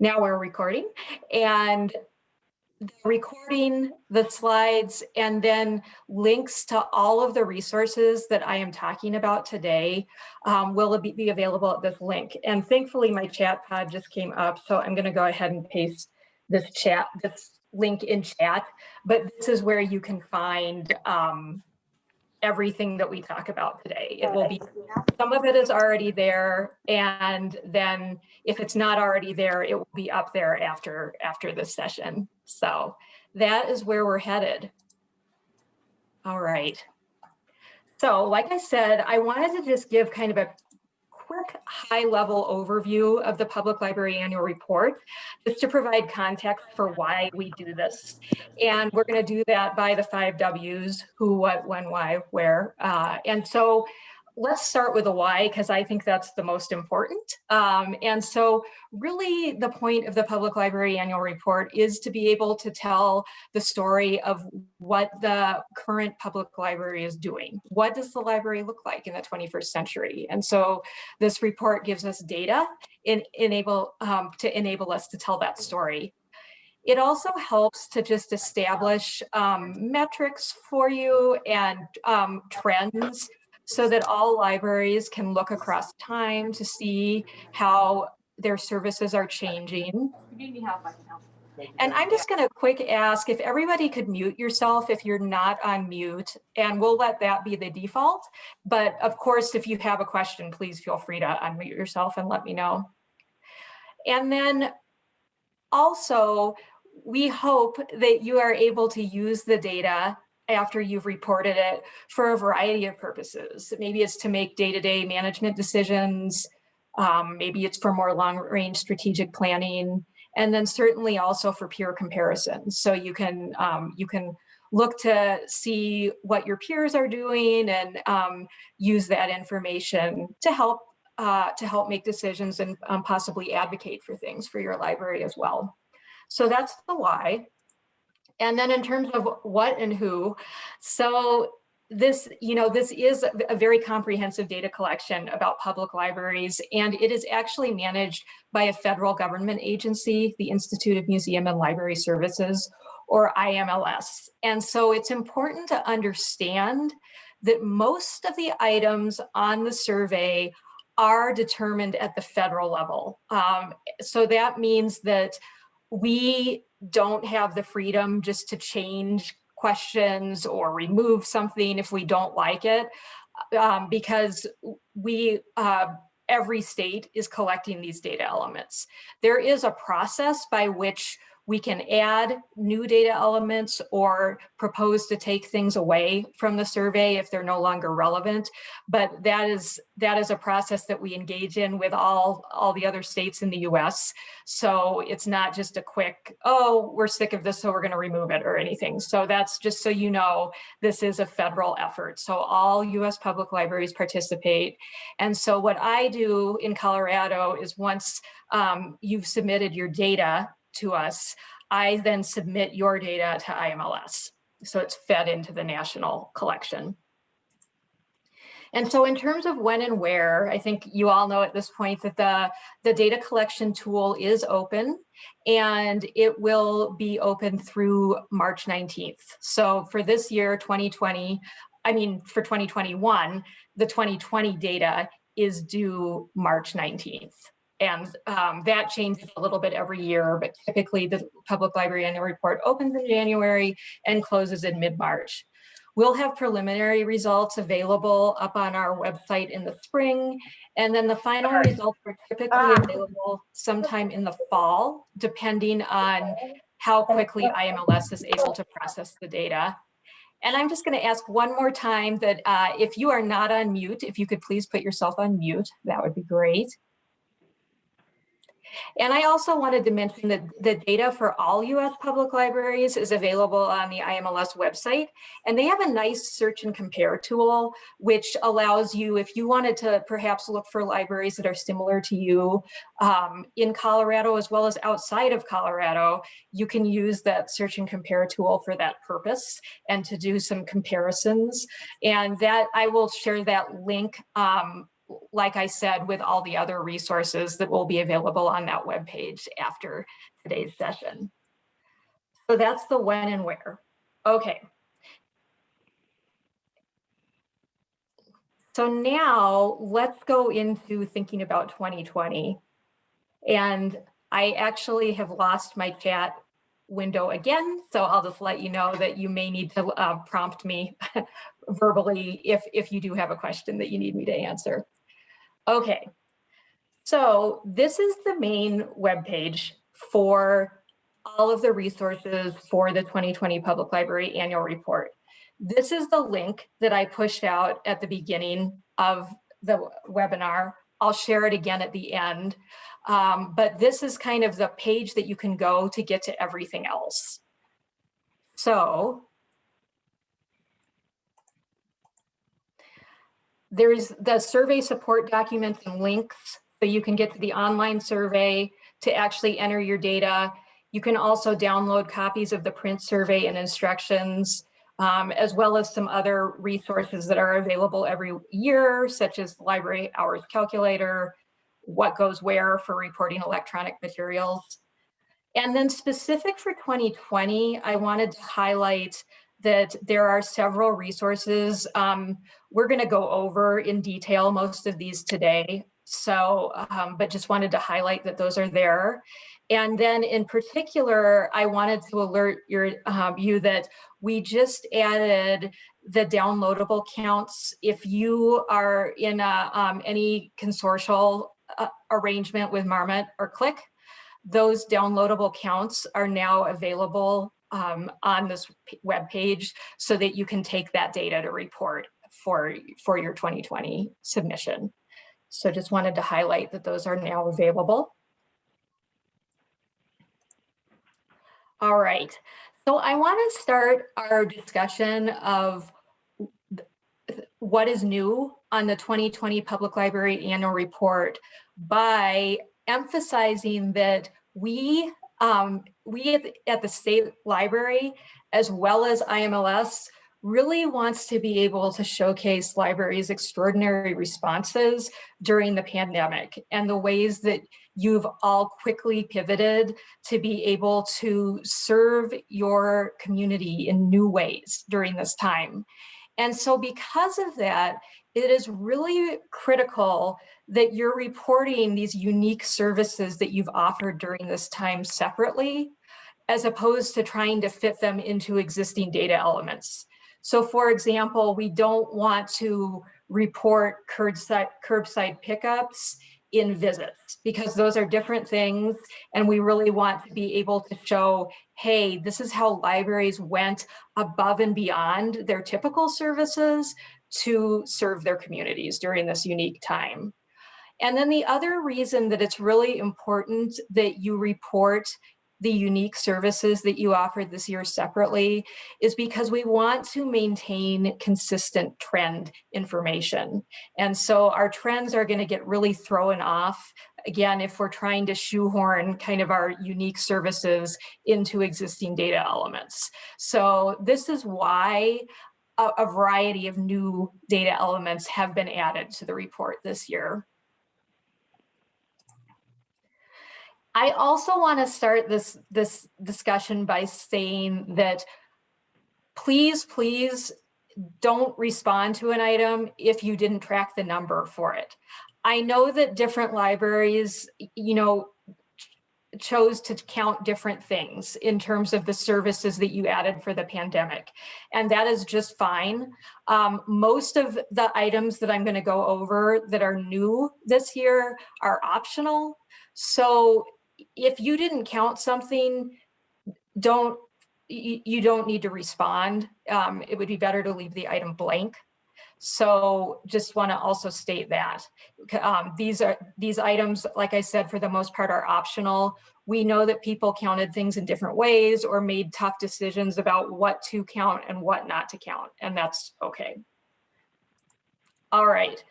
Now we're recording, and the recording, the slides, and then links to all of the resources that I am talking about today will be available at this link. And thankfully my chat pod just came up, so I'm going to go ahead and paste this link in chat, but this is where you can find everything that we talk about today. It will be, some of it is already there, and then if it's not already there, it will be up there after this session. So that is where we're headed. All right. So like I said, I wanted to just give kind of a quick high-level overview of the Public Library Annual Report, just to provide context for why we do this. And we're going to do that by the 5 W's: who, what, when, why, where. And so let's start with the why, because I think that's the most important. And so really the point of the Public Library Annual Report is to be able to tell the story of what the current public library is doing. What does the library look like in the 21st century? And so this report gives us data to enable us to tell that story. It also helps to just establish metrics for you and trends, so that all libraries can look across time to see how their services are changing. And I'm just going to quick ask if everybody could mute yourself if you're not on mute, and we'll let that be the default. But of course, if you have a question, please feel free to unmute yourself and let me know. And then also, we hope that you are able to use the data after you've reported it for a variety of purposes. Maybe it's to make day-to-day management decisions. Maybe it's for more long-range strategic planning, and then certainly also for peer comparisons. So you can look to see what your peers are doing and use that information to help make decisions and possibly advocate for things for your library as well. So that's the why. And then in terms of what and who, so this is a very comprehensive data collection about public libraries, and it is actually managed by a federal government agency, the Institute of Museum and Library Services, or IMLS. And so it's important to understand that most of the items on the survey are determined at the federal level. So that means that we don't have the freedom just to change questions or remove something if we don't like it, because every state is collecting these data elements. There is a process by which we can add new data elements or propose to take things away from the survey if they're no longer relevant. But that is a process that we engage in with all the other states in the US. So it's not just a quick, oh, we're sick of this, so we're going to remove it or anything. So that's just so you know, this is a federal effort. So all US public libraries participate. And so what I do in Colorado is once you've submitted your data to us, I then submit your data to IMLS. So it's fed into the national collection. And so in terms of when and where, I think you all know at this point that the data collection tool is open, and it will be open through March 19th. So for this year, for 2021, the 2020 data is due March 19th. And that changes a little bit every year, but typically the Public Library Annual Report opens in January and closes in mid-March. We'll have preliminary results available up on our website in the spring, and then the final results are typically available sometime in the fall, depending on how quickly IMLS is able to process the data. And I'm just going to ask one more time that if you are not on mute, if you could please put yourself on mute, that would be great. And I also wanted to mention that the data for all US public libraries is available on the IMLS website. And they have a nice search and compare tool, which allows you, if you wanted to perhaps look for libraries that are similar to you in Colorado as well as outside of Colorado, you can use that search and compare tool for that purpose and to do some comparisons. And that I will share that link like I said, with all the other resources that will be available on that webpage after today's session. So that's the when and where. Okay. So now let's go into thinking about 2020. And I actually have lost my chat window again, so I'll just let you know that you may need to prompt me verbally if you do have a question that you need me to answer. Okay, so this is the main webpage for all of the resources for the 2020 Public Library Annual Report. This is the link that I pushed out at the beginning of the webinar. I'll share it again at the end. But this is kind of the page that you can go to get to everything else. So there's the survey support documents and links, so you can get to the online survey to actually enter your data. You can also download copies of the print survey and instructions, as well as some other resources that are available every year, such as the Library Hours Calculator, what goes where for reporting electronic materials. And then specific for 2020, I wanted to highlight that there are several resources. We're going to go over in detail most of these today. So, but just wanted to highlight that those are there. And then in particular, I wanted to alert you that we just added the downloadable counts. If you are in any consortial arrangement with Marmot or Click, those downloadable counts are now available on this web page so that you can take that data to report for your 2020 submission. So just wanted to highlight that those are now available. All right, so I want to start our discussion of what is new on the 2020 Public Library Annual Report by emphasizing that we at the State Library, as well as IMLS, really wants to be able to showcase libraries' extraordinary responses during the pandemic and the ways that you've all quickly pivoted to be able to serve your community in new ways during this time. And so because of that, it is really critical that you're reporting these unique services that you've offered during this time separately, as opposed to trying to fit them into existing data elements. So for example, we don't want to report curbside pickups in visits, because those are different things. And we really want to be able to show, hey, this is how libraries went above and beyond their typical services to serve their communities during this unique time. And then the other reason that it's really important that you report the unique services that you offered this year separately is because we want to maintain consistent trend information. And so our trends are going to get really thrown off, again, if we're trying to shoehorn kind of our unique services into existing data elements. So this is why a variety of new data elements have been added to the report this year. I also want to start this discussion by saying that please don't respond to an item if you didn't track the number for it. I know that different libraries, chose to count different things in terms of the services that you added for the pandemic, and that is just fine. Most of the items that I'm going to go over that are new this year are optional. So if you didn't count something, you don't need to respond. It would be better to leave the item blank. So just want to also state that these items, like I said, for the most part are optional. We know that people counted things in different ways or made tough decisions about what to count and what not to count, and that's okay. All right,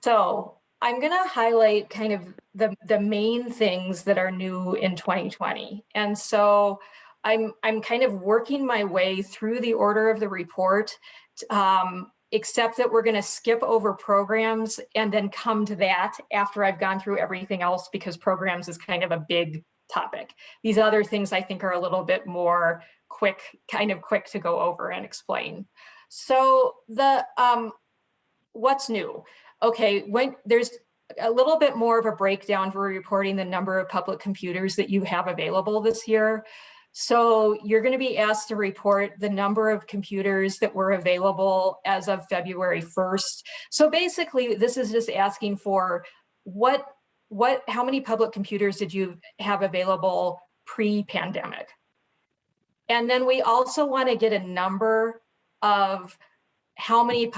so I'm going to highlight kind of the main things that are new in 2020. And so I'm kind of working my way through the order of the report except that we're going to skip over programs and then come to that after I've gone through everything else, because programs is kind of a big topic. These other things I think are a little bit more quick to go over and explain. So the what's new? Okay, when there's a little bit more of a breakdown for reporting the number of public computers that you have available this year. So you're going to be asked to report the number of computers that were available as of February 1st. So basically, this is just asking for how many public computers did you have available pre-pandemic? And then we also want to get a number of how many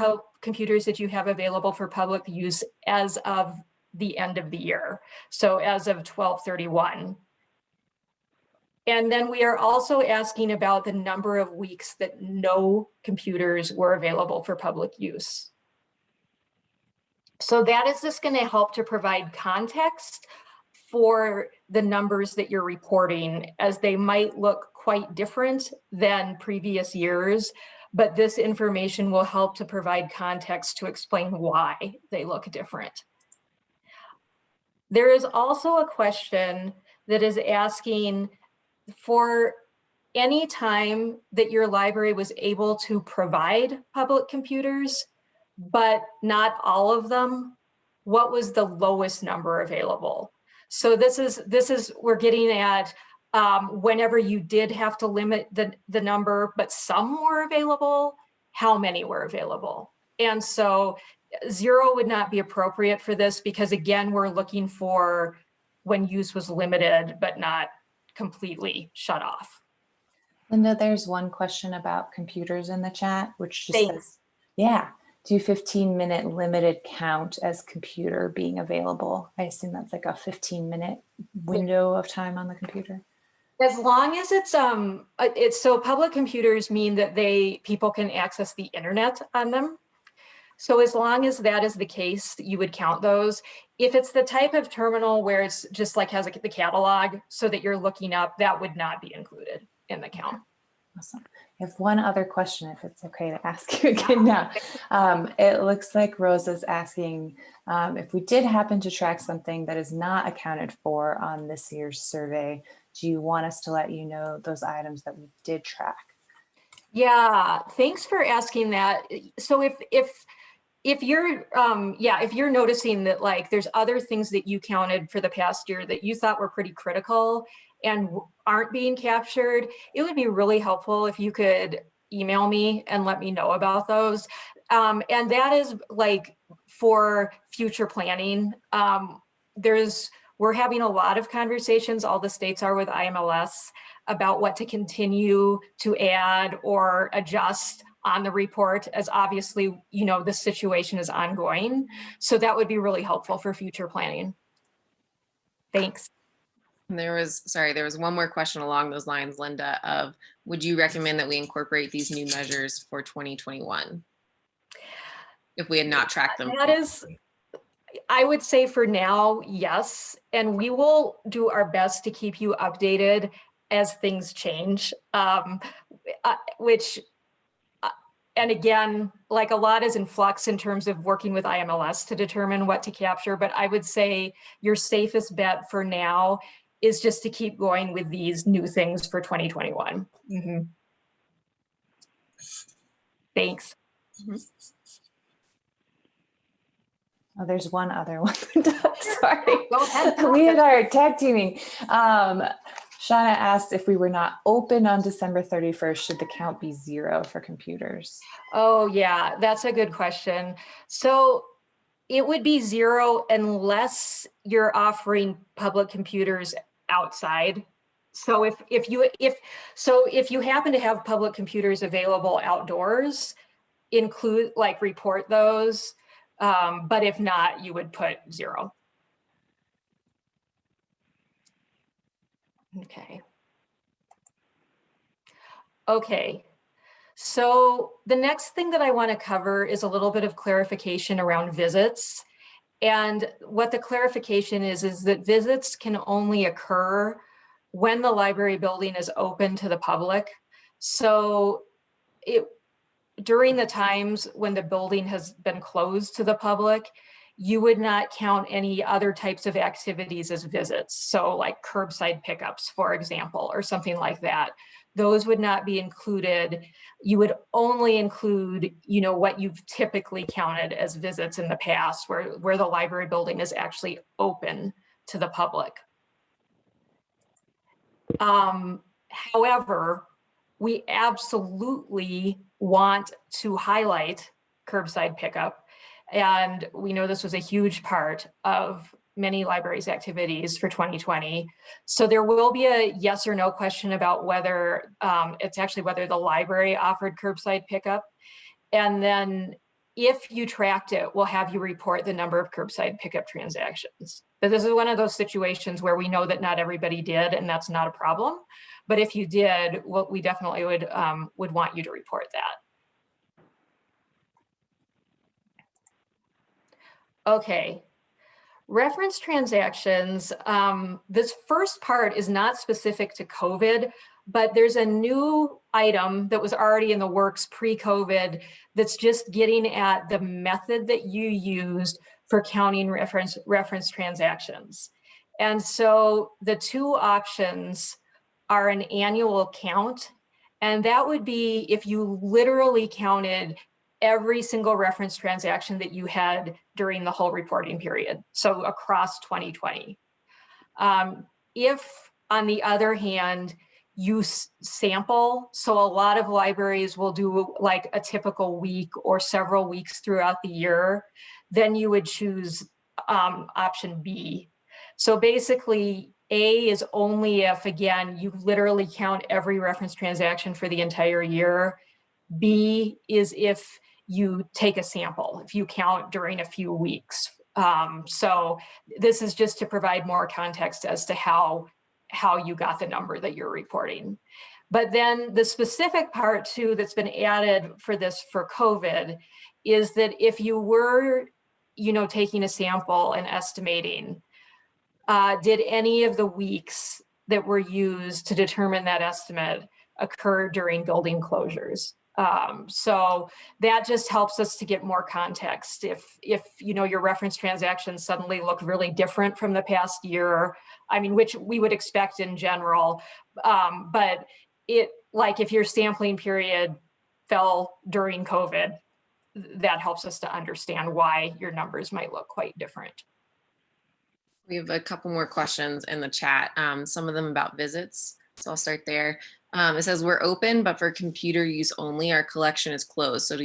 computers did you have available for public use as of the end of the year? So as of 12/31. And then we are also asking about the number of weeks that no computers were available for public use. So that is just going to help to provide context for the numbers that you're reporting, as they might look quite different than previous years, but this information will help to provide context to explain why they look different. There is also a question that is asking for any time that your library was able to provide public computers, but not all of them, what was the lowest number available? So this is we're getting at whenever you did have to limit the number, but some were available, how many were available? And so 0 would not be appropriate for this, because again, we're looking for when use was limited, but not completely shut off. Linda, there's one question about computers in the chat, which just Thanks. says, yeah, do 15-minute limited count as computer being available? I assume that's like a 15-minute window of time on the computer. As long as it's so public computers mean that people can access the internet on them. So as long as that is the case, you would count those. If it's the type of terminal where it's just like has like the catalog so that you're looking up, that would not be included in the count. Awesome. I have one other question, if it's okay to ask you again now. It looks like Rosa's asking if we did happen to track something that is not accounted for on this year's survey, do you want us to let you know those items that we did track? Yeah, thanks for asking that. So if you're if you're noticing that like there's other things that you counted for the past year that you thought were pretty critical and aren't being captured, it would be really helpful if you could email me and let me know about those. And that is like for future planning. We're having a lot of conversations, all the states are, with IMLS about what to continue to add or adjust on the report, as obviously, you know, the situation is ongoing. So that would be really helpful for future planning. Thanks. There was one more question along those lines, Linda, of would you recommend that we incorporate these new measures for 2021 if we had not tracked them? That is, I would say for now, yes. And we will do our best to keep you updated as things change, and again, like a lot is in flux in terms of working with IMLS to determine what to capture, but I would say your safest bet for now is just to keep going with these new things for 2021. Mm-hmm. Thanks. Mm-hmm. Oh, there's one other one. Sorry. Go ahead. We had our tag teaming. Shauna asked if we were not open on December 31st, should the count be 0 for computers? Oh yeah, that's a good question. So it would be 0 unless you're offering public computers outside. So if you happen to have public computers available outdoors, report those. But if not, you would put 0. Okay. So the next thing that I want to cover is a little bit of clarification around visits. And what the clarification is that visits can only occur when the library building is open to the public. So during the times when the building has been closed to the public, you would not count any other types of activities as visits. So like curbside pickups, for example, or something like that. Those would not be included. You would only include, what you've typically counted as visits in the past, where the library building is actually open to the public. However, we absolutely want to highlight curbside pickup. And we know this was a huge part of many libraries' activities for 2020. So there will be a yes or no question about whether whether the library offered curbside pickup. And then if you tracked it, we'll have you report the number of curbside pickup transactions. But this is one of those situations where we know that not everybody did, and that's not a problem. But if you did, well, we definitely would want you to report that. Okay, reference transactions. This first part is not specific to COVID, but there's a new item that was already in the works pre-COVID that's just getting at the method that you used for counting reference transactions. And so the two options are an annual count, and that would be if you literally counted every single reference transaction that you had during the whole reporting period, so across 2020. If, on the other hand, you sample, so a lot of libraries will do like a typical week or several weeks throughout the year, then you would choose option B. So basically, A is only if, again, you literally count every reference transaction for the entire year. B is if you take a sample, if you count during a few weeks. So this is just to provide more context as to how you got the number that you're reporting. But then the specific part too that's been added for this for COVID is that if you were, taking a sample and estimating, did any of the weeks that were used to determine that estimate occur during building closures? So that just helps us to get more context. If your reference transactions suddenly look really different from the past year, which we would expect in general, but if your sampling period fell during COVID, that helps us to understand why your numbers might look quite different. We have a couple more questions in the chat, some of them about visits. So I'll start there. It says we're open, but for computer use only, our collection is closed. So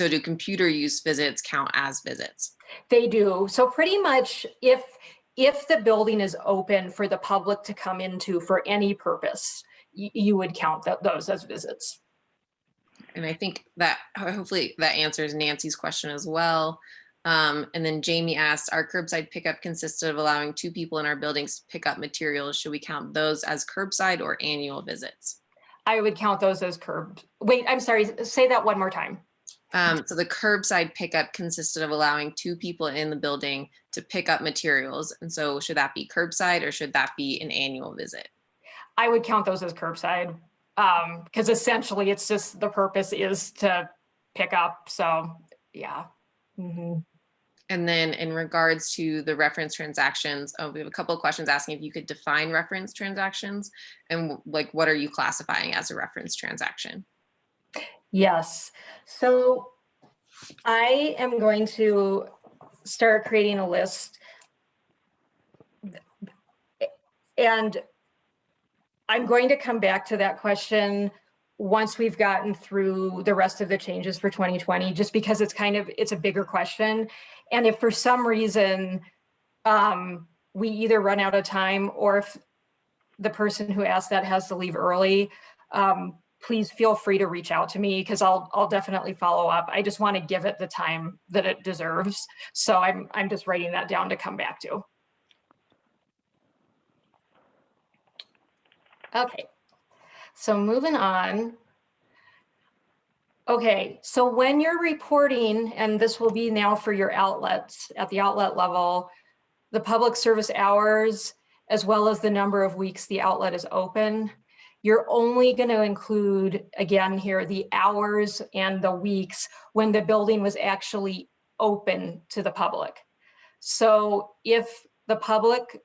do computer use visits count as visits? They do. So pretty much if the building is open for the public to come into for any purpose, you would count those as visits. And I think that hopefully that answers Nancy's question as well. And then Jamie asked, our curbside pickup consisted of allowing 2 people in our buildings to pick up materials. Should we count those as curbside or annual visits? I would count those as Wait, I'm sorry, say that one more time. So the curbside pickup consisted of allowing 2 people in the building to pick up materials. And so should that be curbside or should that be an annual visit? I would count those as curbside because essentially it's just the purpose is to pick up. So yeah. Mm-hmm. And then in regards to the reference transactions, we have a couple of questions asking if you could define reference transactions and what are you classifying as a reference transaction? Yes. So I am going to start creating a list. And I'm going to come back to that question once we've gotten through the rest of the changes for 2020, just because it's a bigger question. And if for some reason we either run out of time or if the person who asked that has to leave early, please feel free to reach out to me because I'll definitely follow up. I just want to give it the time that it deserves. So I'm just writing that down to come back to. Okay, so moving on. Okay, so when you're reporting, and this will be now for your outlets at the outlet level, the public service hours, as well as the number of weeks the outlet is open, you're only going to include, again here, the hours and the weeks when the building was actually open to the public. So if the public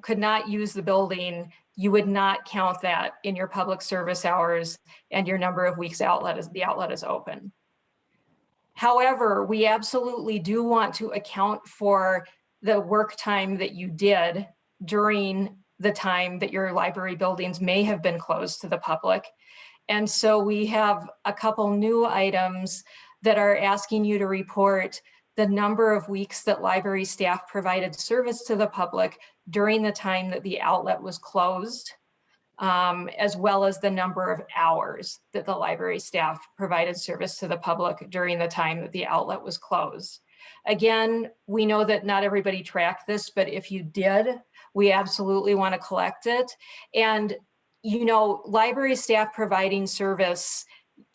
could not use the building, you would not count that in your public service hours and your number of weeks the outlet is open. However, we absolutely do want to account for the work time that you did during the time that your library buildings may have been closed to the public. And so we have a couple new items that are asking you to report the number of weeks that library staff provided service to the public during the time that the outlet was closed, as well as the number of hours that the library staff provided service to the public during the time that the outlet was closed. Again, we know that not everybody tracked this, but if you did, we absolutely want to collect it. And, you know, library staff providing service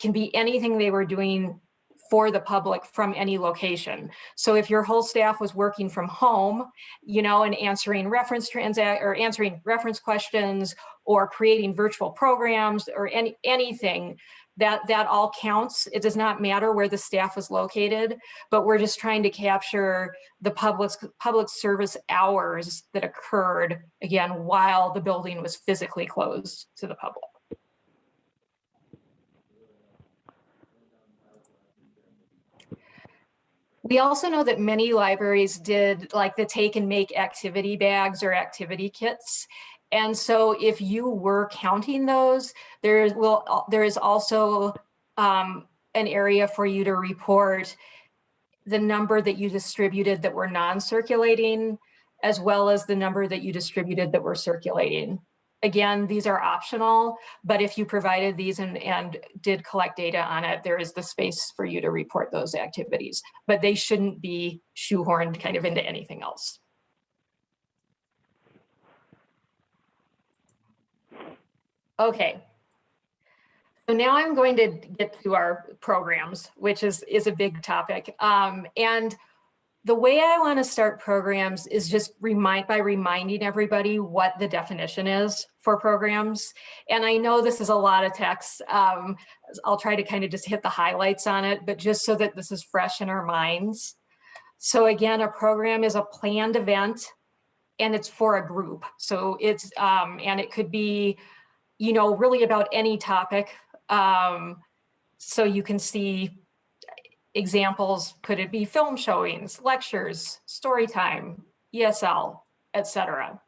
can be anything they were doing for the public from any location. So if your whole staff was working from home, you know, and answering reference questions or creating virtual programs or anything, that all counts. It does not matter where the staff is located, but we're just trying to capture the public service hours that occurred, again, while the building was physically closed to the public. We also know that many libraries did like the take and make activity bags or activity kits. And so if you were counting those, there is also an area for you to report the number that you distributed that were non-circulating, as well as the number that you distributed that were circulating. Again, these are optional, but if you provided these and did collect data on it, there is the space for you to report those activities, but they shouldn't be shoehorned kind of into anything else. Okay, so now I'm going to get to our programs, which is a big topic. And the way I want to start programs is just reminding everybody what the definition is for programs. And I know this is a lot of text. I'll try to kind of just hit the highlights on it, but just so that this is fresh in our minds. So again, a program is a planned event and it's for a group. So it's, and it could be, you know, really about any topic. So you can see examples. Could it be film showings, lectures, story time, ESL, etc.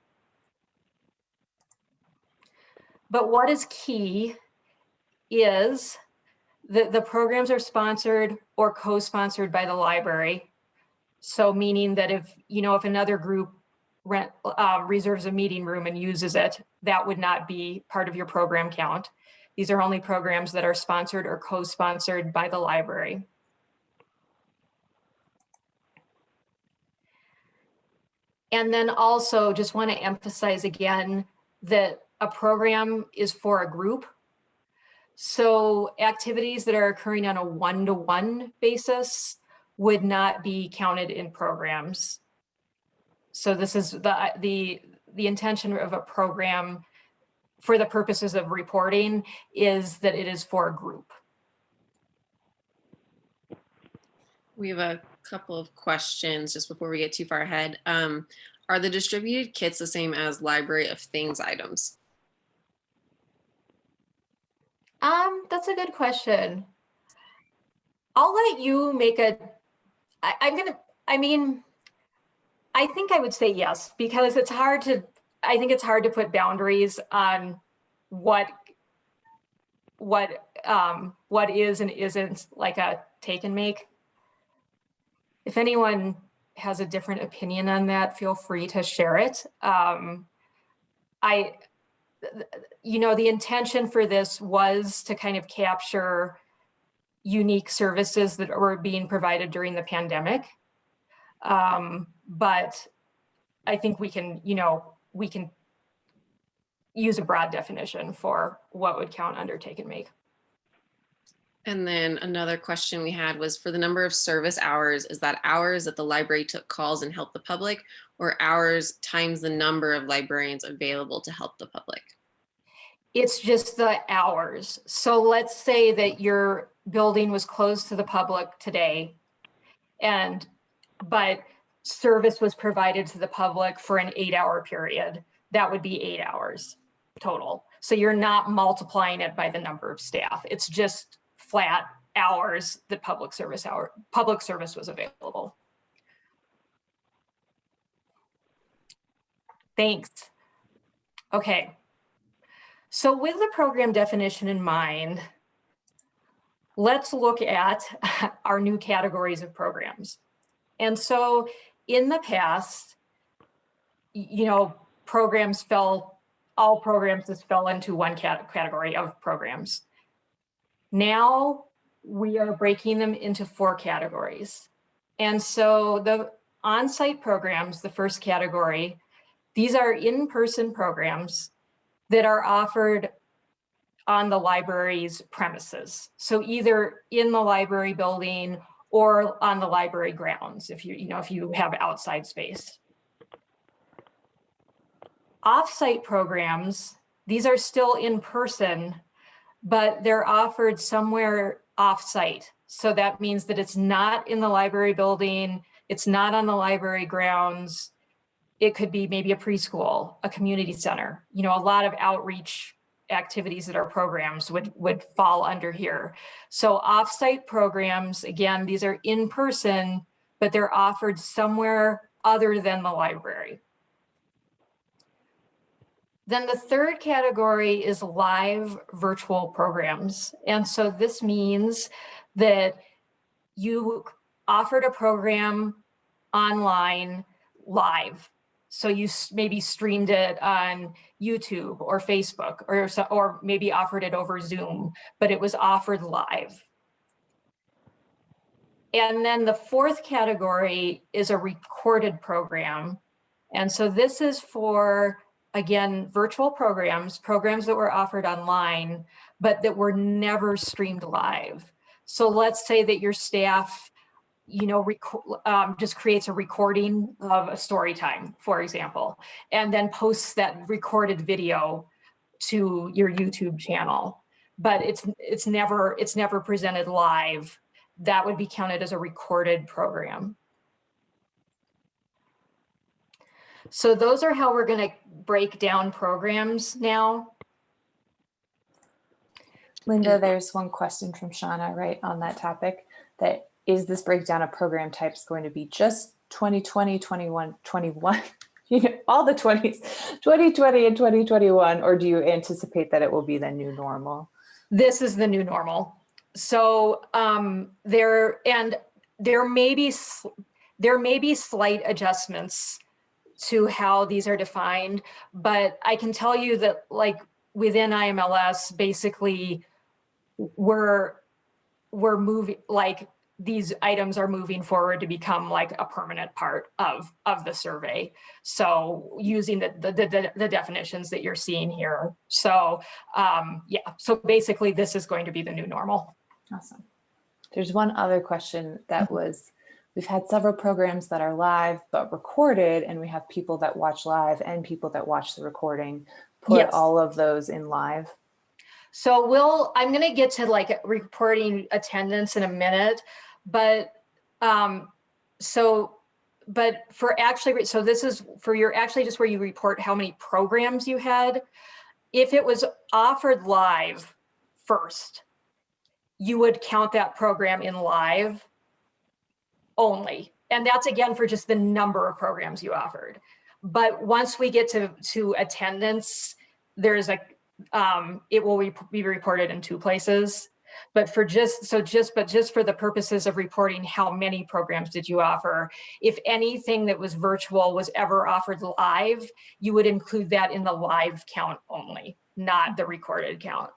But what is key is that the programs are sponsored or co-sponsored by the library. So meaning that if, you know, if another group reserves a meeting room and uses it, that would not be part of your program count. These are only programs that are sponsored or co-sponsored by the library. And then also just want to emphasize again that a program is for a group. So activities that are occurring on a one-to-one basis would not be counted in programs. So this is the intention of a program for the purposes of reporting is that it is for a group. We have a couple of questions just before we get too far ahead. Are the distributed kits the same as library of things items? That's a good question. I'll let you make a, I think I would say yes, because it's hard to, I think it's hard to put boundaries on what is and isn't like a take and make. If anyone has a different opinion on that, feel free to share it. You know, the intention for this was to kind of capture unique services that were being provided during the pandemic. But I think we can, you know, we can use a broad definition for what would count under take and make. And then another question we had was for the number of service hours, is that hours that the library took calls and helped the public, or hours times the number of librarians available to help the public? It's just the hours. So let's say that your building was closed to the public today, but service was provided to the public for an 8-hour period. That would be 8 hours total. So you're not multiplying it by the number of staff. It's just flat hours that public service was available. Thanks. Okay. So with the program definition in mind, let's look at our new categories of programs. And so in the past, all programs just fell into one category of programs. Now we are breaking them into 4 categories. And so the on-site programs, the first category, these are in-person programs that are offered on the library's premises. So either in the library building or on the library grounds, if you have outside space. Off-site programs, these are still in person, but they're offered somewhere off-site. So that means that it's not in the library building, it's not on the library grounds. It could be maybe a preschool, a community center, a lot of outreach activities that are programs would fall under here. So off-site programs, again, these are in person, but they're offered somewhere other than the library. Then the third category is live virtual programs. And so this means that you offered a program online live. So you maybe streamed it on YouTube or Facebook, or maybe offered it over Zoom, but it was offered live. And then the fourth category is a recorded program. And so this is for, again, virtual programs that were offered online, but that were never streamed live. So let's say that your staff just creates a recording of a story time, for example, and then posts that recorded video to your YouTube channel, but it's never presented live. That would be counted as a recorded program. So those are how we're going to break down programs now. Linda, there's one question from Shauna right on that topic, that is this breakdown of program types going to be just 2020, 21, 21, all the 20s, 2020 and 2021, or do you anticipate that it will be the new normal? This is the new normal. So there may be slight adjustments to how these are defined, but I can tell you that within IMLS, basically we're moving, these items are moving forward to become a permanent part of the survey. So using the definitions that you're seeing here. So yeah, so basically this is going to be the new normal. Awesome. There's one other question that was, we've had several programs that are live but recorded, and we have people that watch live and people that watch the recording. Put Yes. all of those in live. So I'm going to get to reporting attendance in a minute, but this is for your just where you report how many programs you had. If it was offered live first, you would count that program in live only. And that's again for just the number of programs you offered. But once we get to attendance, there's it will be reported in 2 places. But just for the purposes of reporting how many programs did you offer, if anything that was virtual was ever offered live, you would include that in the live count only, not the recorded count.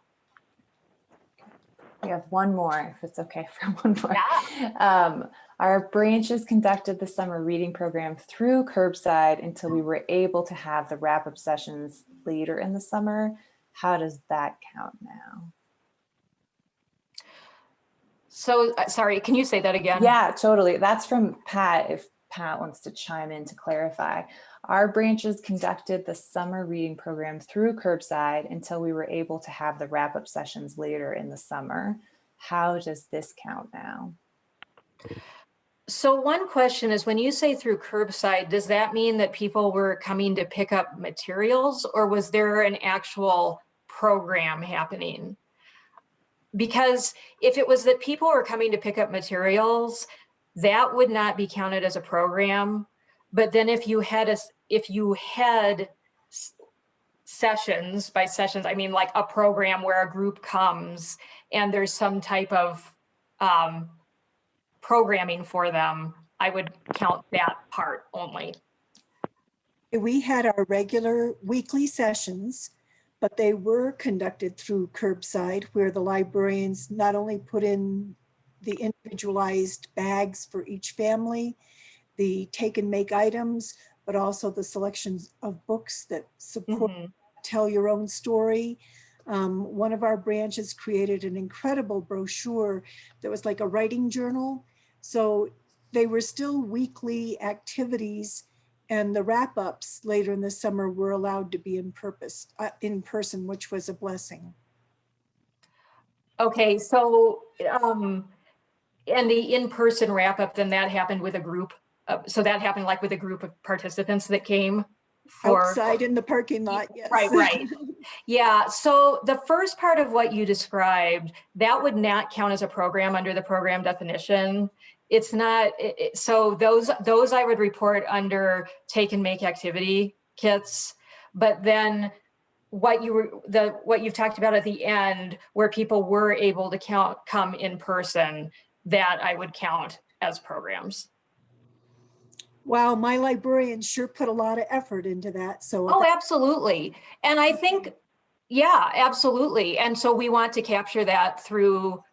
We have one more, if it's okay for one more. Yeah. Our branches conducted the summer reading program through Curbside until we were able to have the wrap-up sessions later in the summer. How does that count now? So sorry, can you say that again? Yeah, totally. That's from Pat, if Pat wants to chime in to clarify. Our branches conducted the summer reading program through Curbside until we were able to have the wrap-up sessions later in the summer. How does this count now? So one question is, when you say through Curbside, does that mean that people were coming to pick up materials, or was there an actual program happening? Because if it was that people were coming to pick up materials, that would not be counted as a program. But then if you had sessions, by sessions, I mean like a program where a group comes and there's some type of programming for them, I would count that part only. We had our regular weekly sessions, but they were conducted through Curbside, where the librarians not only put in the individualized bags for each family, the take and make items, but also the selections of books that support tell your own story. One of our branches created an incredible brochure that was like a writing journal. So they were still weekly activities, and the wrap-ups later in the summer were allowed to be in person, which was a blessing. Okay, so and the in-person wrap-up, then that happened with a group. So that happened like with a group of participants that came for Outside in the parking lot, yes. Right. Yeah, so the first part of what you described, that would not count as a program under the program definition. It's not, so those I would report under take and make activity kits. But then what you've talked about at the end, where people were able to come in person, that I would count as programs. Wow, my librarians sure put a lot of effort into that. So Oh, absolutely. And I think, yeah, absolutely. And so we want to capture that through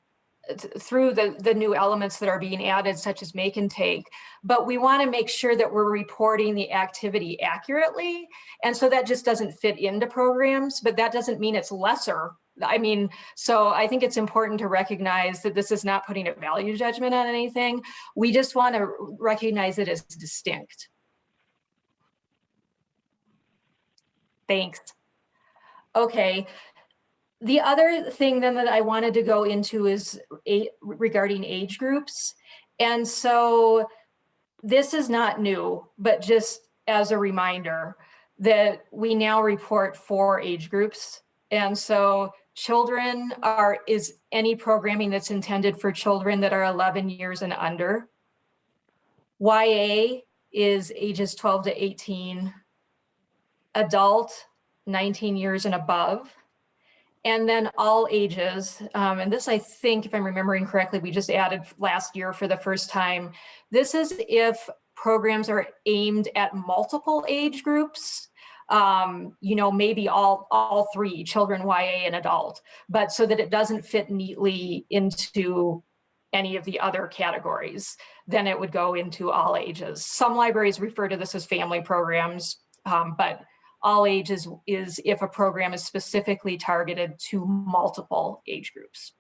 the new elements that are being added, such as make and take, but we want to make sure that we're reporting the activity accurately. And so that just doesn't fit into programs, but that doesn't mean it's lesser. I mean, so I think it's important to recognize that this is not putting a value judgment on anything. We just want to recognize it as distinct. Thanks. Okay. The other thing then that I wanted to go into is regarding age groups. And so this is not new, but just as a reminder that we now report 4 age groups. And so children is any programming that's intended for children that are 11 years and under. YA is ages 12 to 18. Adult, 19 years and above. And then all ages, and this I think, if I'm remembering correctly, we just added last year for the first time. This is if programs are aimed at multiple age groups, you know, maybe all 3, children, YA, and adult, but so that it doesn't fit neatly into any of the other categories, then it would go into all ages. Some libraries refer to this as family programs, but all ages is if a program is specifically targeted to multiple age groups.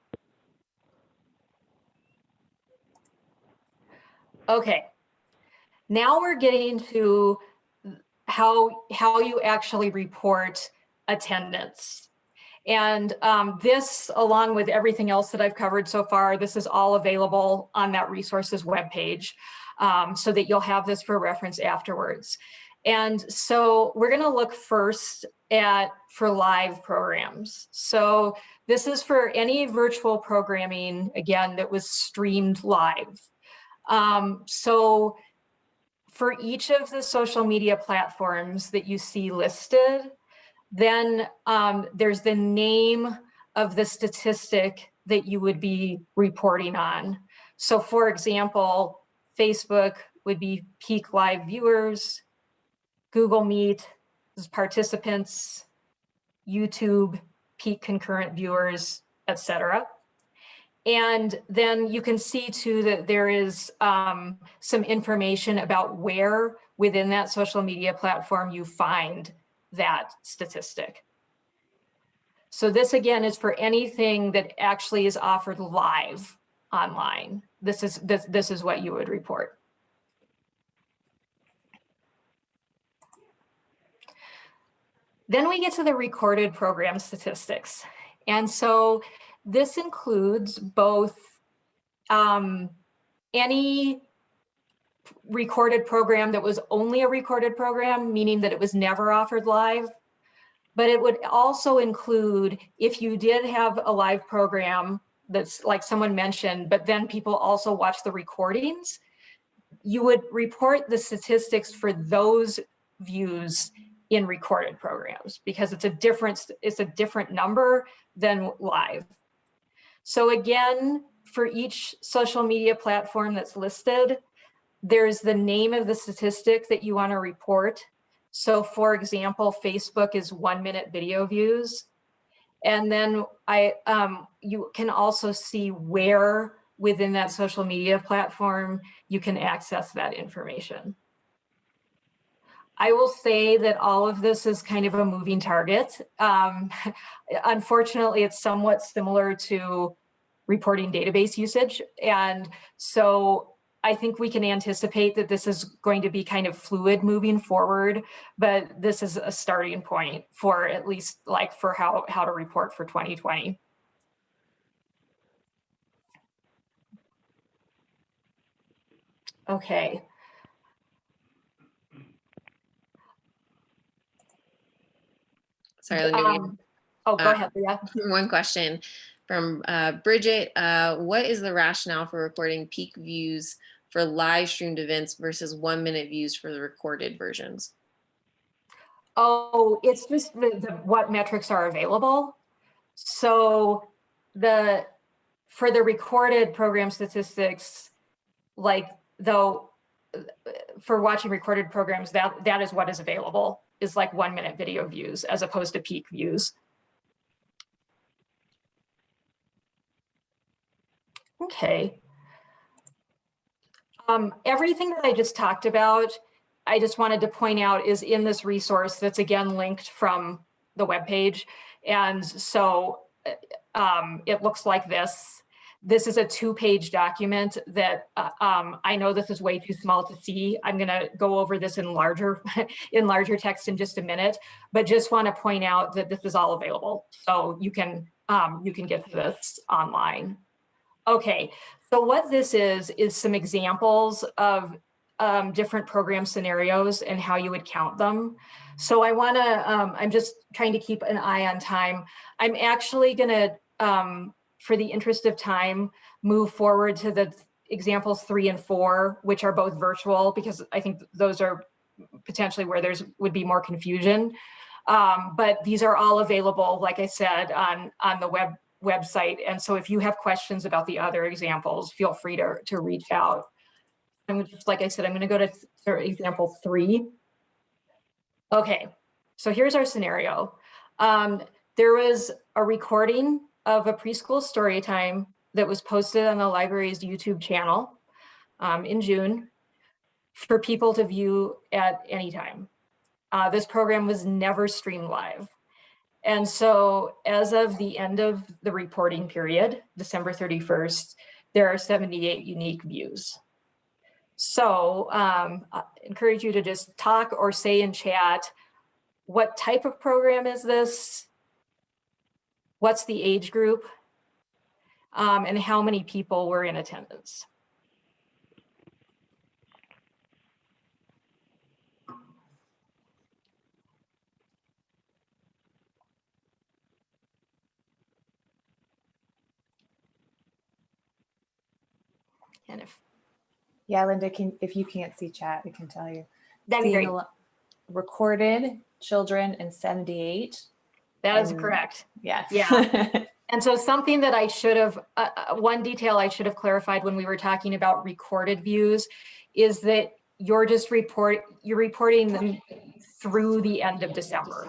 Okay, now we're getting to how you actually report attendance. And this, along with everything else that I've covered so far, this is all available on that resources webpage, so that you'll have this for reference afterwards. And so we're going to look first for live programs. So this is for any virtual programming, again, that was streamed live. So for each of the social media platforms that you see listed, then there's the name of the statistic that you would be reporting on. So for example, Facebook would be peak live viewers, Google Meet is participants, YouTube, peak concurrent viewers, etc. And then you can see too that there is some information about where within that social media platform you find that statistic. So this again is for anything that actually is offered live online. This is what you would report. Then we get to the recorded program statistics. And so this includes both any recorded program that was only a recorded program, meaning that it was never offered live. But it would also include if you did have a live program that's like someone mentioned, but then people also watch the recordings, you would report the statistics for those views in recorded programs because it's a different number than live. So again, for each social media platform that's listed, there's the name of the statistic that you want to report. So for example, Facebook is 1 minute video views. And then you can also see where within that social media platform you can access that information. I will say that all of this is kind of a moving target. Unfortunately, it's somewhat similar to reporting database usage. And so I think we can anticipate that this is going to be kind of fluid moving forward, but this is a starting point for at least like for how to report for 2020. Okay. Sorry, let me Oh, go ahead, Leah. one question from Bridget. What is the rationale for recording peak views for live streamed events versus 1 minute views for the recorded versions? Oh, it's just what metrics are available. So for the recorded program statistics, like though for watching recorded programs, that is what is available, is like 1 minute video views as opposed to peak views. Okay. Everything that I just talked about, I just wanted to point out is in this resource that's again linked from the webpage. And so it looks like this. This is a 2-page document that I know this is way too small to see. I'm going to go over this in larger text in just a minute, but just want to point out that this is all available. So you can get to this online. Okay, so what this is some examples of different program scenarios and how you would count them. So I want to, I'm just trying to keep an eye on time. I'm actually going to, for the interest of time, move forward to the examples 3 and 4, which are both virtual, because I think those are potentially where would be more confusion. But these are all available, like I said, on the website. And so if you have questions about the other examples, feel free to reach out. I'm just, like I said, I'm going to go to example 3. Okay, so here's our scenario. There was a recording of a preschool story time that was posted on the library's YouTube channel in June for people to view at any time. This program was never streamed live. And so as of the end of the reporting period, December 31st, there are 78 unique views. So I encourage you to just talk or say in chat, what type of program is this? What's the age group? And how many people were in attendance? And Yeah, Linda, if you can't see chat, I can tell you. that'd be great. Recorded children in 78. That is correct. Yeah. Yeah. And so something that I should have, one detail I should have clarified when we were talking about recorded views is that you're reporting them through the end of December.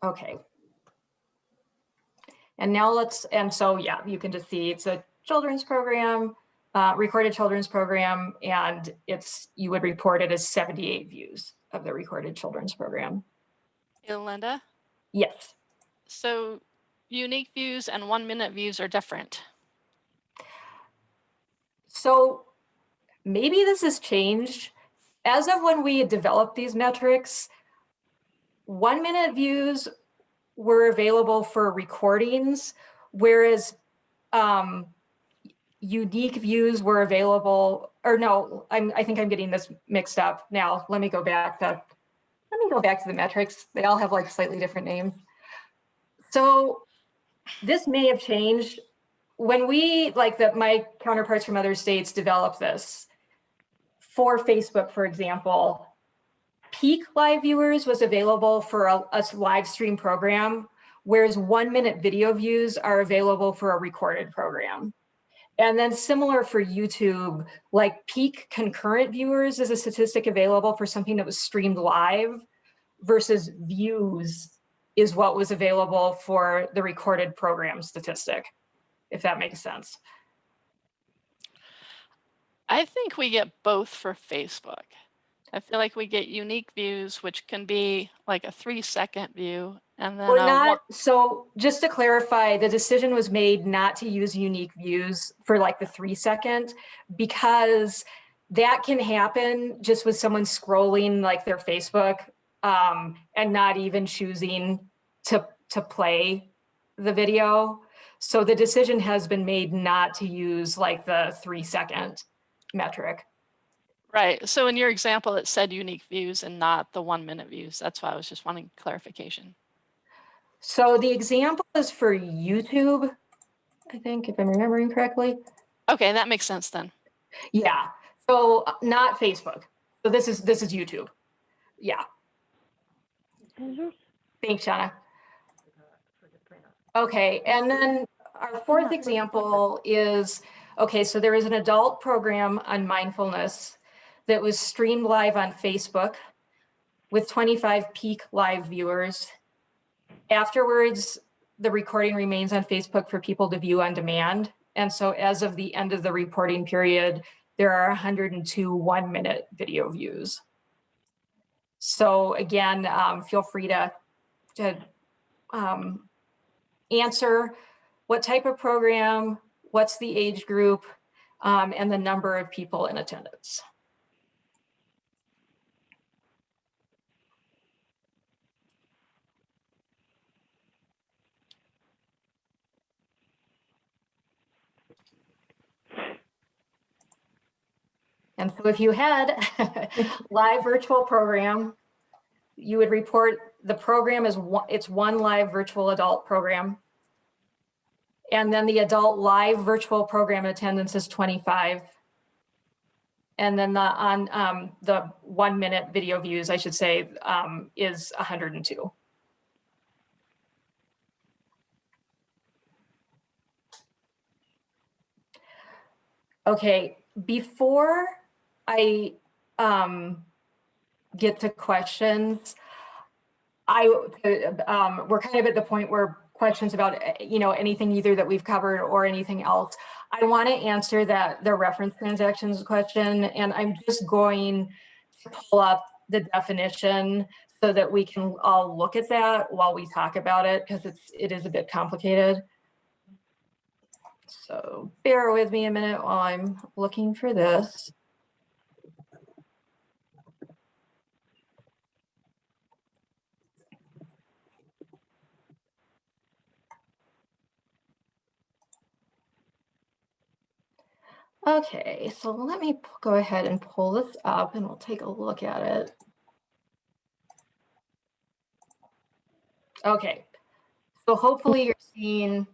Okay. And now so yeah, you can just see it's a children's program, recorded children's program, and you would report it as 78 views of the recorded children's program. Linda? Yes. So unique views and 1 minute views are different. So maybe this has changed. as of when we developed these metrics, 1 minute views were available for recordings, whereas unique views were available, or no, I think I'm getting this mixed up now. Let me go back to the metrics. They all have like slightly different names. So this may have changed when we, like my counterparts from other states developed this. For Facebook, for example, peak live viewers was available for a live stream program, whereas 1 minute video views are available for a recorded program. And then similar for YouTube, like peak concurrent viewers is a statistic available for something that was streamed live versus views is what was available for the recorded program statistic, if that makes sense. I think we get both for Facebook. I feel like we get unique views, which can be like a 3-second view, and then We're not, so just to clarify, the decision was made not to use unique views for like the 3-second, because that can happen just with someone scrolling like their Facebook and not even choosing to play the video. So the decision has been made not to use like the 3-second metric. Right. So in your example, it said unique views and not the 1 minute views. That's why I was just wanting clarification. So the example is for YouTube, I think, if I'm remembering correctly. Okay, that makes sense then. Yeah. So not Facebook. So this is YouTube. Yeah. Thanks, Shauna. Okay, and then our fourth example is, okay, so there is an adult program on mindfulness that was streamed live on Facebook with 25 peak live viewers. Afterwards, the recording remains on Facebook for people to view on demand. And so as of the end of the reporting period, there are 102 1 minute video views. So again, feel free to answer what type of program, what's the age group, and the number of people in attendance. And so if you had live virtual program, you would report the program is it's one live virtual adult program. And then the adult live virtual program attendance is 25. And then the 1 minute video views, I should say, is 102. Okay, before I get to questions, we're kind of at the point where questions about anything either that we've covered or anything else. I want to answer the reference transactions question, and I'm just going to pull up the definition so that we can all look at that while we talk about it, because it is a bit complicated. So bear with me a minute while I'm looking for this. Okay, so let me go ahead and pull this up and we'll take a look at it. Okay, so hopefully you're seeing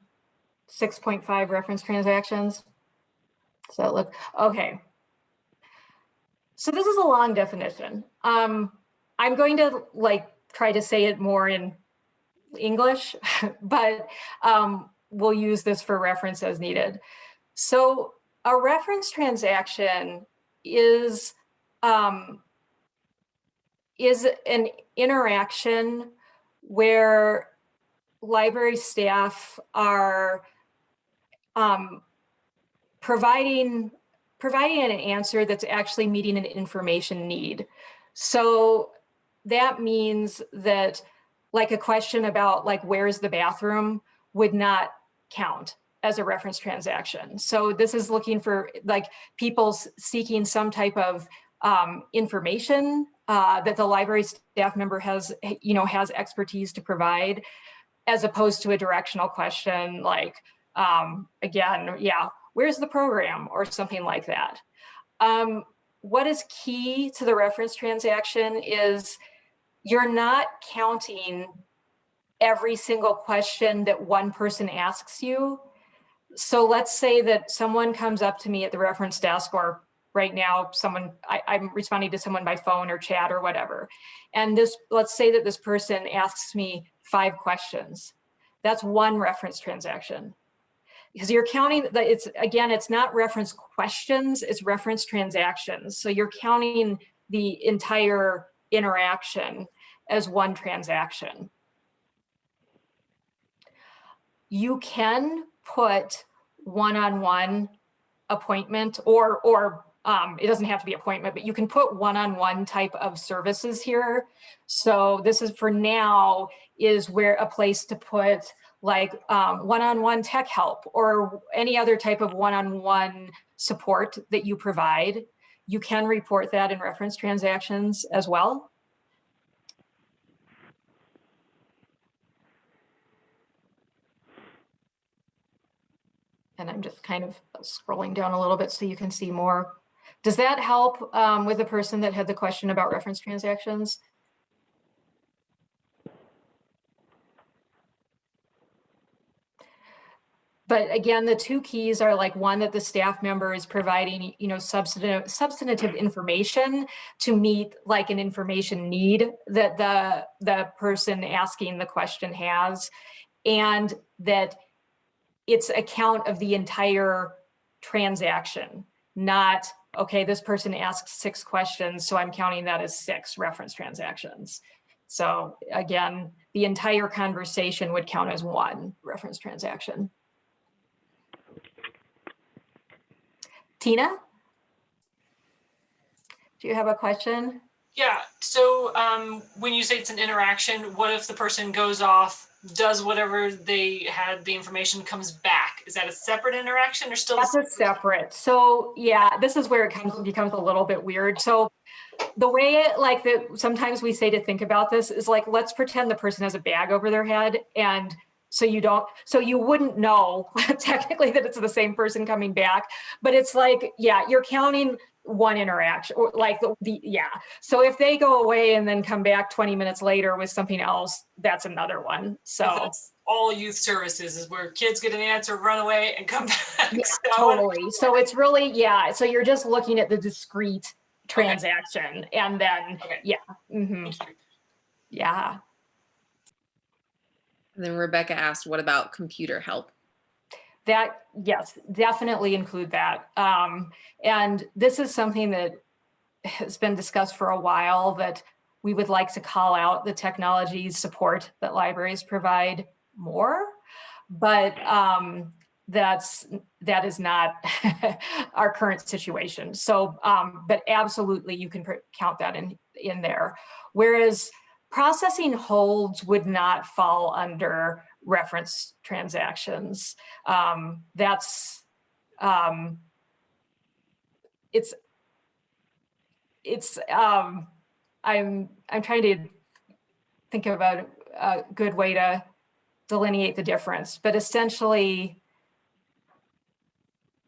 6.5 reference transactions. Does that look, okay. So this is a long definition. I'm going to try to say it more in English, but we'll use this for reference as needed. So a reference transaction is an interaction where library staff are providing an answer that's actually meeting an information need. So that means that like a question about where's the bathroom would not count as a reference transaction. So this is looking for people seeking some type of information that the library staff member has, has expertise to provide, as opposed to a directional question like, again, yeah, where's the program or something like that. What is key to the reference transaction is you're not counting every single question that one person asks you. So let's say that someone comes up to me at the reference desk, or right now, I'm responding to someone by phone or chat or whatever. And let's say that this person asks me 5 questions. That's one reference transaction. Because you're counting that it's not reference questions, it's reference transactions. So you're counting the entire interaction as one transaction. You can put one-on-one appointment or it doesn't have to be appointment, but you can put one-on-one type of services here. So this is for now is where a place to put like one-on-one tech help or any other type of one-on-one support that you provide. You can report that in reference transactions as well. And I'm just kind of scrolling down a little bit so you can see more. Does that help with the person that had the question about reference transactions? But again, the 2 keys are like one, that the staff member is providing, substantive information to meet like an information need that the person asking the question has, and that it's a count of the entire transaction, not, okay, this person asked 6 questions, so I'm counting that as 6 reference transactions. So again, the entire conversation would count as 1 reference transaction. Tina, do you have a question? Yeah, so when you say it's an interaction, what if the person goes off, does whatever they had the information, comes back? Is that a separate interaction or still? That's a separate. So yeah, this is where it becomes a little bit weird. So the way sometimes we say to think about this is like, let's pretend the person has a bag over their head, and so you wouldn't know technically that it's the same person coming back, but it's like, yeah, you're counting 1 interaction, or like yeah. So if they go away and then come back 20 minutes later with something else, that's another one. So that's all youth services is where kids get an answer, run away and come back. Yeah, so totally. So it's really, yeah. So you're just looking at the discrete transaction, and then, yeah. Mm-hmm. Yeah. And then Rebecca asked, what about computer help? That, yes, definitely include that. And this is something that has been discussed for a while, that we would like to call out the technology support that libraries provide more, but that is not our current situation. So, but absolutely you can count that in there. Whereas processing holds would not fall under reference transactions. I'm trying to think about a good way to delineate the difference, but essentially,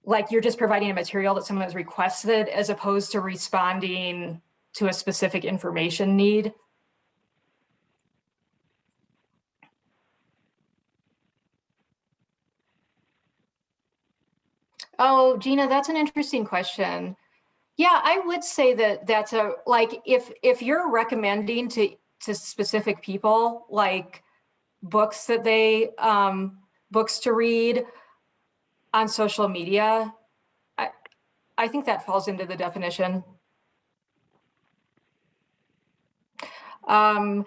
like, you're just providing a material that someone has requested as opposed to responding to a specific information need. Oh, Gina, that's an interesting question. Yeah, I would say that that's like, if you're recommending to specific people, like books that books to read on social media, I think that falls into the definition. And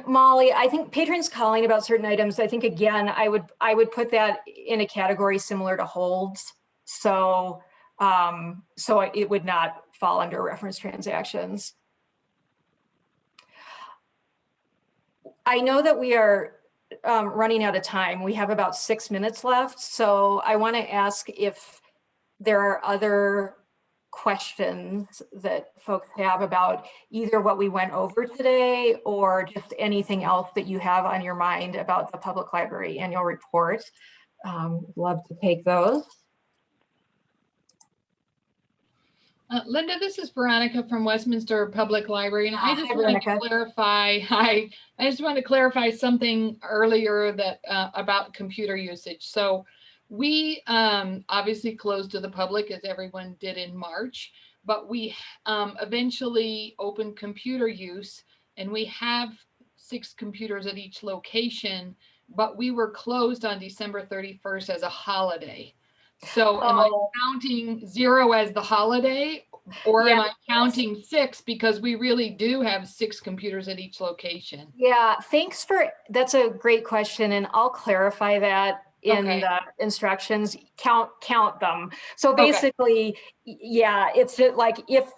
Molly, I think patrons calling about certain items, I think, again, I would put that in a category similar to holds. So it would not fall under reference transactions. I know that we are running out of time. We have about 6 minutes left. So I want to ask if there are other questions that folks have about either what we went over today or just anything else that you have on your mind about the Public Library Annual Report. Love to take those. Linda, this is Veronica from Westminster Public Library, and I just Hi, wanted to Veronica. clarify. Hi, I just want to clarify something earlier that about computer usage. So we obviously closed to the public, as everyone did in March, but we eventually opened computer use, and we have 6 computers at each location, but we were closed on December 31st as a holiday. So am I counting 0 as the holiday, or am I counting 6 because we really do have 6 computers at each location? Yeah, thanks that's a great question, and I'll clarify that in Okay. the instructions. Count them. So Okay. basically, yeah, it's just like if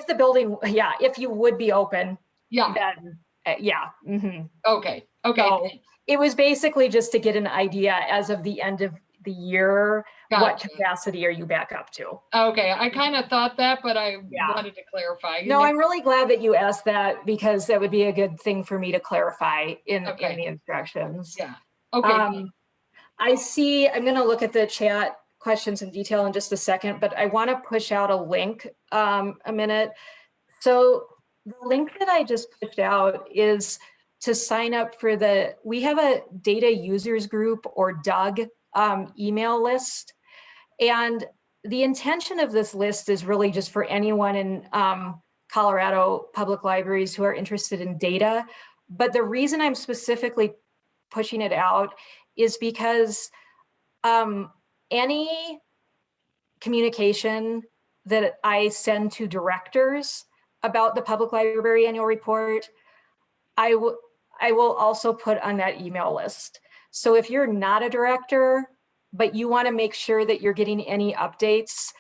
the building, yeah, if you would be open, Yeah. then yeah. Mhm. Okay. Okay. So thanks. it was basically just to get an idea as of the end of the year, what Gotcha. capacity are you back up to? Okay. I kind of thought that, but I Yeah. wanted to clarify. No, I'm really glad that you asked that, because that would be a good thing for me to clarify in Okay. the instructions. Yeah. Okay. I see, I'm going to look at the chat questions in detail in just a second, but I want to push out a link a minute. So the link that I just pushed out is to sign up for we have a data users group, or DUG, email list. And the intention of this list is really just for anyone in Colorado public libraries who are interested in data. But the reason I'm specifically pushing it out is because any communication that I send to directors about the Public Library Annual Report, I will also put on that email list. So if you're not a director, but you want to make sure that you're getting any updates,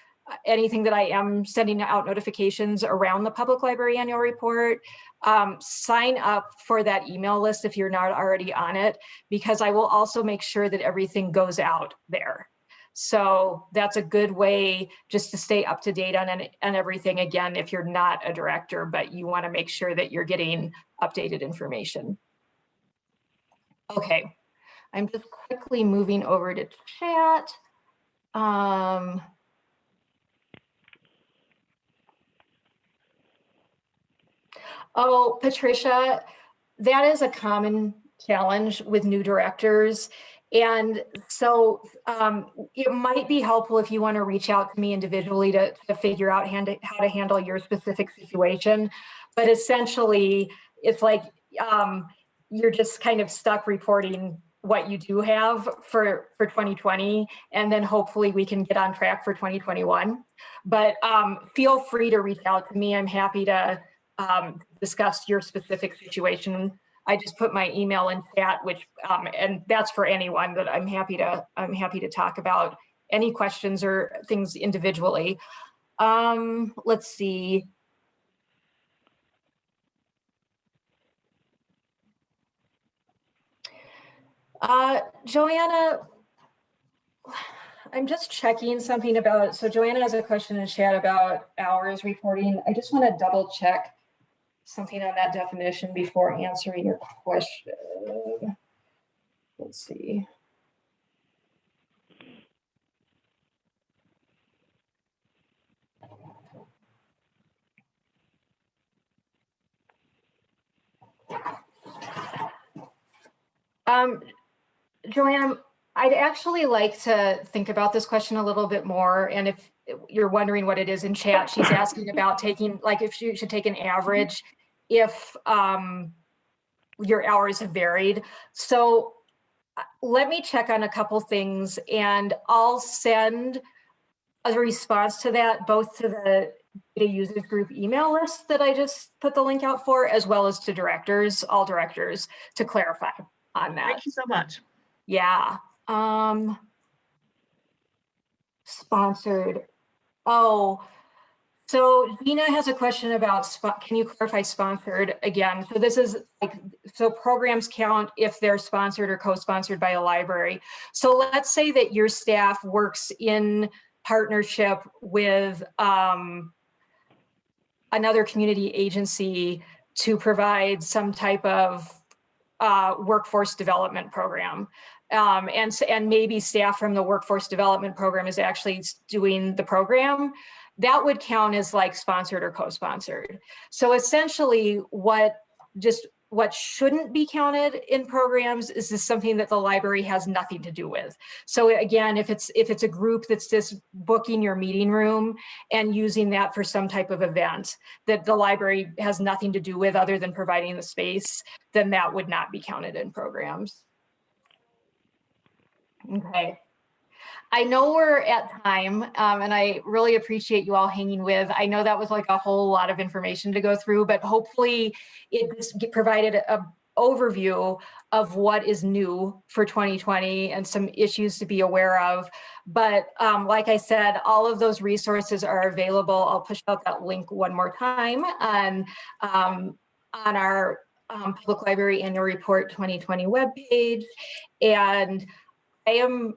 anything that I am sending out notifications around the Public Library Annual Report, sign up for that email list if you're not already on it, because I will also make sure that everything goes out there. So that's a good way just to stay up to date on everything. Again, if you're not a director, but you want to make sure that you're getting updated information. Okay, I'm just quickly moving over to chat. Oh, Patricia, that is a common challenge with new directors. And so it might be helpful if you want to reach out to me individually to figure out how to handle your specific situation. But essentially, it's like you're just kind of stuck reporting what you do have for 2020, and then hopefully we can get on track for 2021. But feel free to reach out to me. I'm happy to discuss your specific situation. I just put my email in chat, which and that's for anyone, that I'm happy to talk about any questions or things individually. Let's see. Joanna, I'm just checking something about, so Joanna has a question in chat about hours reporting. I just want to double check something on that definition before answering your question. Let's see. Joanne, I'd actually like to think about this question a little bit more. And if you're wondering what it is in chat, she's asking about taking, like, if you should take an average if your hours have varied. So let me check on a couple things, and I'll send a response to that, both to the data users group email list that I just put the link out for, as well as to directors, all directors, to clarify on that. Thank you so much. Yeah. Sponsored. Oh, so Dina has a question about, can you clarify sponsored again? So this is like, so programs count if they're sponsored or co-sponsored by a library. So let's say that your staff works in partnership with another community agency to provide some type of workforce development program. And maybe staff from the workforce development program is actually doing the program. That would count as like sponsored or co-sponsored. So essentially what shouldn't be counted in programs is this something that the library has nothing to do with. So again, if it's a group that's just booking your meeting room and using that for some type of event that the library has nothing to do with other than providing the space, then that would not be counted in programs. Okay. I know we're at time, and I really appreciate you all hanging with. I know that was like a whole lot of information to go through, but hopefully it just provided an overview of what is new for 2020 and some issues to be aware of. But like I said, all of those resources are available. I'll push out that link one more time on our Public Library Annual Report 2020 webpage. And I am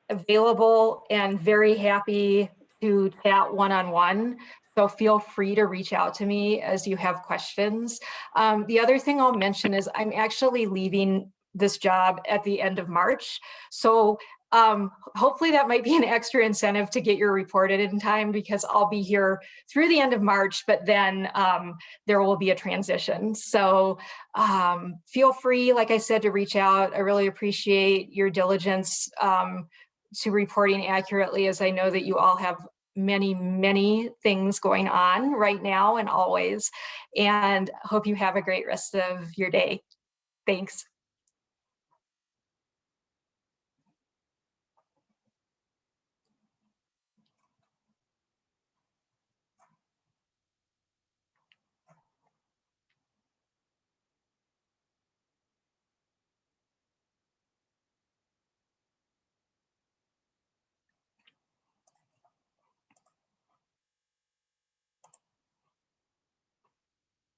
available and very happy to chat one-on-one. So feel free to reach out to me as you have questions. The other thing I'll mention is I'm actually leaving this job at the end of March. So hopefully that might be an extra incentive to get your report in time, because I'll be here through the end of March, but then there will be a transition. So feel free, like I said, to reach out. I really appreciate your diligence to reporting accurately, as I know that you all have many, many things going on right now and always. And hope you have a great rest of your day. Thanks.